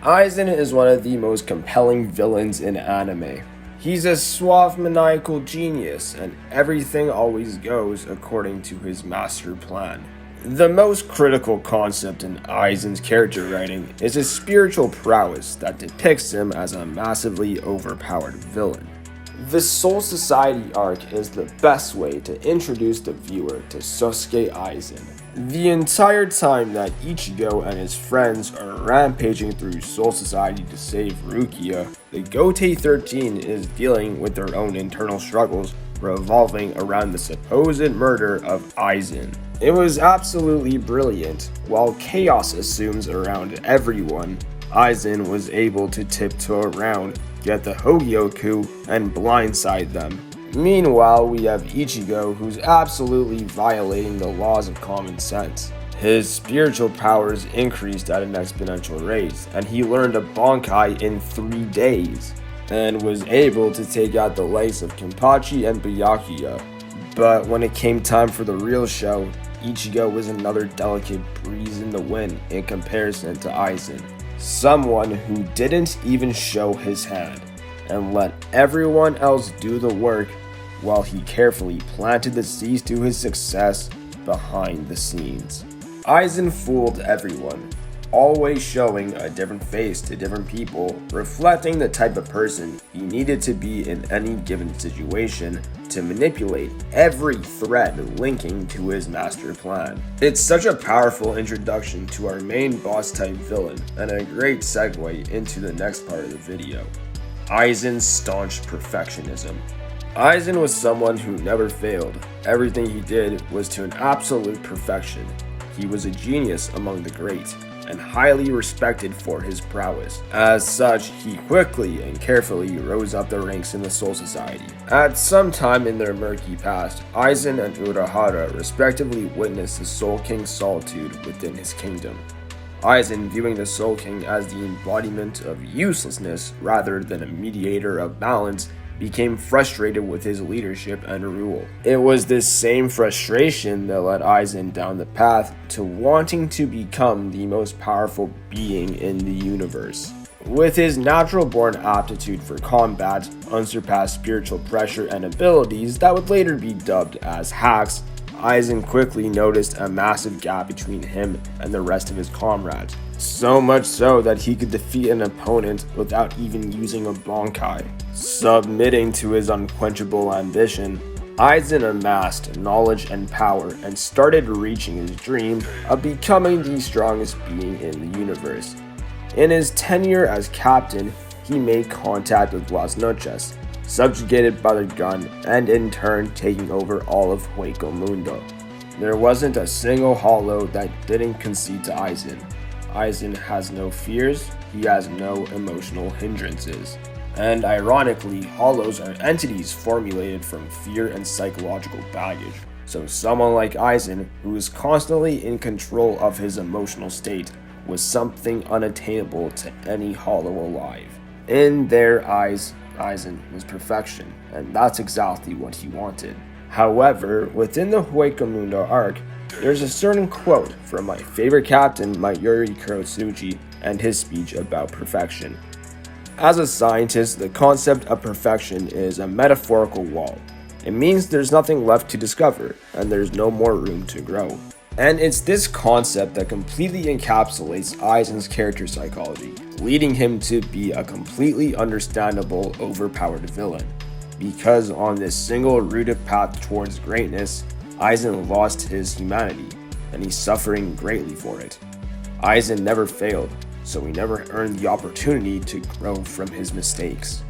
Aizen is one of the most compelling villains in anime. He's a suave, maniacal genius, and everything always goes according to his master plan. The most critical concept in Aizen's character writing is his spiritual prowess that depicts him as a massively overpowered villain. The Soul Society arc is the best way to introduce the viewer to Sosuke Aizen. The entire time that Ichigo and his friends are rampaging through Soul Society to save Rukia, the Gotei 13 is dealing with their own internal struggles revolving around the supposed murder of Aizen. It was absolutely brilliant. While chaos assumes around everyone, Aizen was able to tiptoe around, get the Hogyoku, and blindside them. Meanwhile, we have Ichigo, who's absolutely violating the laws of common sense. His spiritual powers increased at an exponential rate, and he learned a Bankai in 3 days, and was able to take out the likes of Kenpachi and Byakuya. But when it came time for the real show, Ichigo was another delicate breeze in the wind in comparison to Aizen. Someone who didn't even show his hand, and let everyone else do the work while he carefully planted the seeds to his success behind the scenes. Aizen fooled everyone, always showing a different face to different people, reflecting the type of person he needed to be in any given situation to manipulate every thread linking to his master plan. It's such a powerful introduction to our main boss type villain, and a great segue into the next part of the video. Aizen's staunch perfectionism. Aizen was someone who never failed. Everything he did was to an absolute perfection. He was a genius among the great, and highly respected for his prowess. As such, he quickly and carefully rose up the ranks in the Soul Society. At some time in their murky past, Aizen and Urahara respectively witnessed the Soul King's solitude within his kingdom. Aizen, viewing the Soul King as the embodiment of uselessness rather than a mediator of balance, became frustrated with his leadership and rule. It was this same frustration that led Aizen down the path to wanting to become the most powerful being in the universe. With his natural-born aptitude for combat, unsurpassed spiritual pressure, and abilities that would later be dubbed as hacks, Aizen quickly noticed a massive gap between him and the rest of his comrades. So much so that he could defeat an opponent without even using a Bankai. Submitting to his unquenchable ambition, Aizen amassed knowledge and power and started reaching his dream of becoming the strongest being in the universe. In his tenure as captain, he made contact with Las Noches, subjugated by the gun, and in turn taking over all of Hueco Mundo. There wasn't a single hollow that didn't concede to Aizen. Aizen has no fears, he has no emotional hindrances. And ironically, hollows are entities formulated from fear and psychological baggage. So someone like Aizen, who is constantly in control of his emotional state, was something unattainable to any hollow alive. In their eyes, Aizen was perfection, and that's exactly what he wanted. However, within the Hueco Mundo arc, there's a certain quote from my favorite captain, Mayuri Kurotsuchi, and his speech about perfection. As a scientist, the concept of perfection is a metaphorical wall. It means there's nothing left to discover, and there's no more room to grow. And it's this concept that completely encapsulates Aizen's character psychology, leading him to be a completely understandable, overpowered villain. Because on this single rooted path towards greatness, Aizen lost his humanity, and he's suffering greatly for it. Aizen never failed, so he never earned the opportunity to grow from his mistakes.